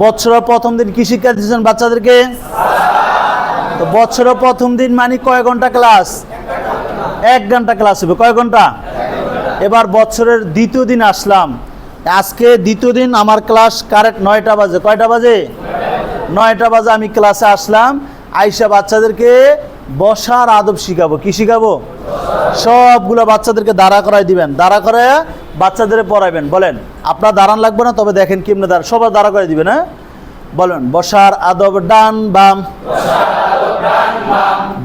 বছরের প্রথম দিন কি শিক্ষা দিচ্ছেন বাচ্চাদেরকে? তো বছরের প্রথম দিন মানে কয় ঘন্টা ক্লাস? 1 ঘন্টা ক্লাস হবে। কয় ঘন্টা? এবার বছরের দ্বিতীয় দিন আসলাম, আজকে দ্বিতীয় দিন আমার ক্লাস কারেক্ট 9টা বাজে। কয়টা বাজে? 9টা বাজে আমি ক্লাসে আসলাম, আইসা বাচ্চাদেরকে বসার আদব শিখাবো। কি শিখাবো? সবগুলো বাচ্চাদেরকে দাঁড়া করাই দিবেন, দাঁড়া করে বাচ্চাদের পড়াইবেন। বলেন, আপনার দাঁড়ান লাগবে না, তবে দেখেন কেমনে দাঁড়া, সবাই দাঁড়া করে দিবেন। হ্যাঁ, বলেন বসার আদব ডান বাম,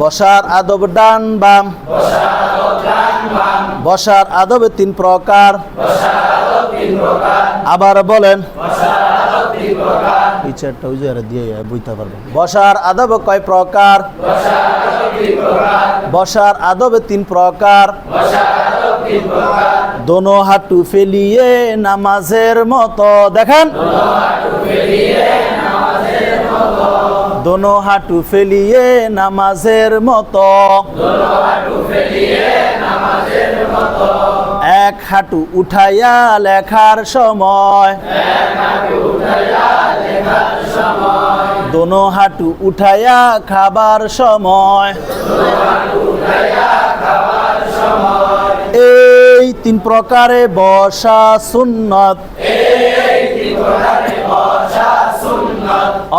বসার আদব ডান বাম, বসার আদব 3 প্রকার। আবার বলেন, টিচারটা ওই যে দিয়ে বুঝতে পারবেন। বসার আদব কয় প্রকার? বসার আদব 3 প্রকার। দোনো হাঁটু ফেলিয়ে নামাজের মতো, দেখেন, দোনো হাঁটু ফেলিয়ে নামাজের মতো, এক হাঁটু উঠাইয়া লেখার সময়, দোনো হাঁটু উঠাইয়া খাবার সময়। এই 3 প্রকারে বসা সুন্নত,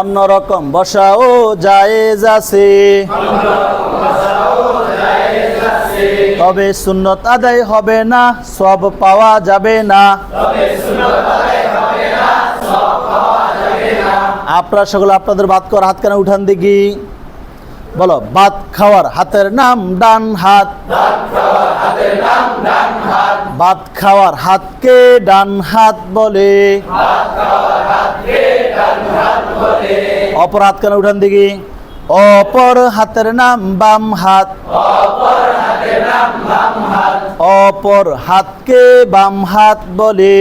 অন্যরকম বসাও জায়েজ আছে, তবে সুন্নত আদায় হবে না, সব পাওয়া যাবে না। আপনারা সকলে আপনাদের ভাত খাওয়ার হাত কেন উঠান দেখি, বলো। ভাত খাওয়ার হাতের নাম ডান হাত, ভাত খাওয়ার হাতকে ডান হাত বলে। অপর হাত কেন উঠান দেখি, অপর হাতের নাম বাম হাত, অপর হাতকে বাম হাত বলে।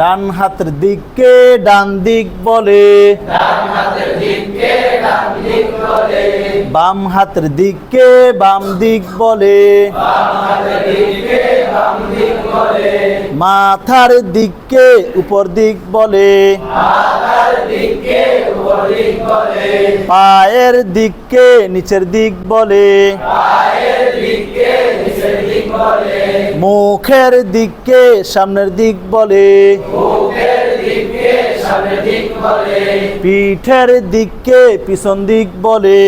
ডান হাতের দিককে ডান দিক বলে, বাম হাতের দিককে বাম দিক বলে। মাথার দিককে উপর দিক বলে, পায়ের দিককে নিচের দিক বলে, মুখের দিককে সামনের দিক বলে, পিঠের দিককে পিছন দিক বলে।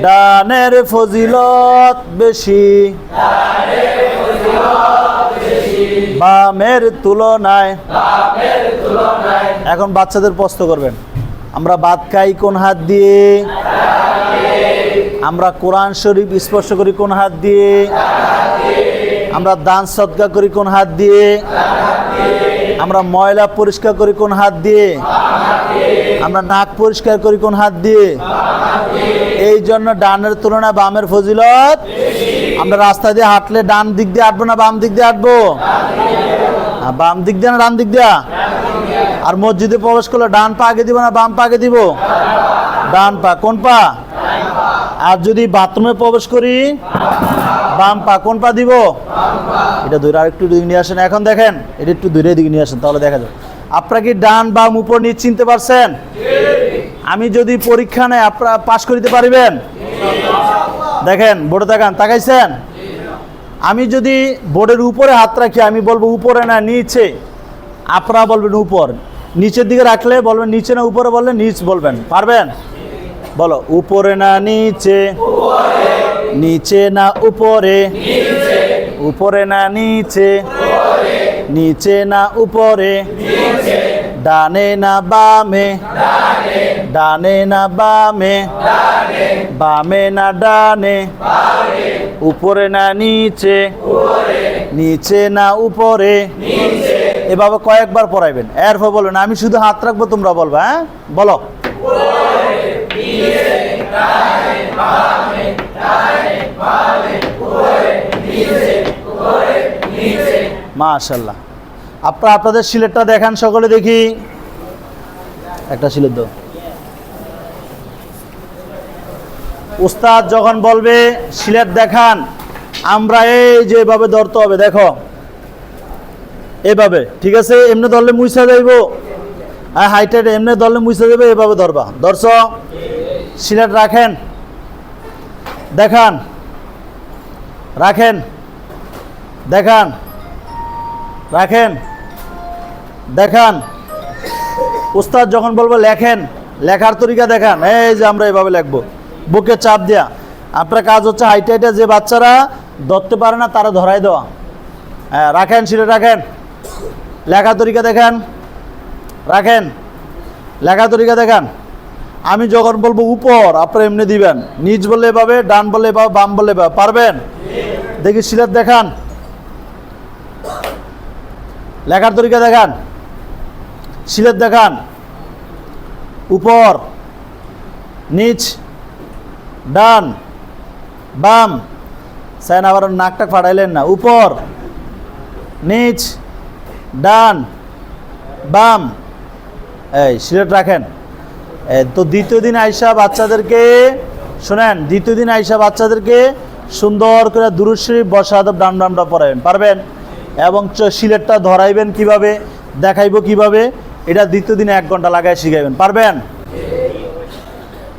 ডানের ফজিলত বেশি বামের তুলনায়। এখন বাচ্চাদের প্রশ্ন করবেন, আমরা ভাত খাই কোন হাত দিয়ে? আমরা কোরআন শরীফ স্পর্শ করি কোন হাত দিয়ে? আমরা দান সদকা করি কোন হাত দিয়ে? আমরা ময়লা পরিষ্কার করি কোন হাত দিয়ে? আমরা নাক পরিষ্কার করি কোন হাত দিয়ে? এই জন্য ডানের তুলনায় বামের ফজিলত। আমরা রাস্তা দিয়ে হাঁটলে ডান দিক দিয়ে হাঁটবো না বাম দিক দিয়ে হাঁটবো? বাম দিক দিয়ে না ডান দিক দিয়া? আর মসজিদে প্রবেশ করলে ডান পা আগে দিব না বাম পা আগে দিব? ডান পা। কোন পা? আর যদি বাথরুমে প্রবেশ করি বাম পা। কোন পা দিব? এটা দূরে আরেকটু দিকে নিয়ে আসেন। এখন দেখেন, এটা একটু দূরে দিকে নিয়ে আসেন, তাহলে দেখা যাবে। আপনারা কি ডান বাম উপর নিচ চিনতে পারছেন? আমি যদি পরীক্ষা নেই আপনারা পাস করিতে পারিবেন? দেখেন বোর্ডে তাকান, তাকাইছেন? আমি যদি বোর্ডের উপরে হাত রাখি আমি বলবো উপরে না নিচে, আপনারা বলবেন উপর। নিচের দিকে রাখলে বলবেন নিচে না উপরে, বললে নিচ বলবেন। পারবেন? বলো, উপরে না নিচে, নিচে না উপরে, উপরে না নিচে, নিচে না উপরে, ডানে না বামে, ডানে না বামে, বামে না ডানে, উপরে না নিচে, নিচে না উপরে। এভাবে কয়েকবার পড়াইবেন। এরপর বলবেন আমি শুধু হাত রাখবো, তোমরা বলবা। হ্যাঁ, বলো। মাশাআল্লাহ। আপনারা আপনাদের সিলেটটা দেখান সকলে, দেখি। একটা সিলেট দাও। উস্তাদ যখন বলবে সিলেট দেখান, আমরা এই যে এভাবে ধরতে হবে, দেখো এভাবে, ঠিক আছে? এমনি ধরলে মুইসা যাইব, হ্যাঁ হাইটে এমনি ধরলে মুইসা যাবে, এভাবে ধরবা। ধরছ, সিলেট রাখেন, দেখান, রাখেন, দেখান, রাখেন, দেখান। উস্তাদ যখন বলবো লেখেন, লেখার তরিকা দেখান। এই যে আমরা এভাবে লিখবো, বুকে চাপ দেয়া। আপনার কাজ হচ্ছে হাইটে হাইটে যে বাচ্চারা ধরতে পারে না তারা ধরাই দেওয়া। হ্যাঁ রাখেন, সিলেট রাখেন, লেখার তরিকা দেখান, রাখেন, লেখার তরিকা দেখান। আমি যখন বলবো উপর, আপনারা এমনি দিবেন। নিচ বললে এভাবে, ডান বললে এভাবে, বাম বললে এভাবে। পারবেন? দেখি সিলেট দেখান, লেখার তরিকা দেখান, সিলেট দেখান। উপর, নিচ, ডান, বাম। সেন আবার নাকটা ফাটাইলেন না। উপর, নিচ, ডান, বাম। এই সিলেট রাখেন। তো দ্বিতীয় দিন আইসা বাচ্চাদেরকে শোনেন, দ্বিতীয় দিন আইসা বাচ্চাদেরকে সুন্দর করে দুরূদ শরীফ বসা আদব ডান ডানটা পড়াবেন। পারবেন? এবং সিলেটটা ধরাইবেন কিভাবে, দেখাইবো কিভাবে, এটা দ্বিতীয় দিনে 1 ঘন্টা লাগায় শিখাইবেন। পারবেন?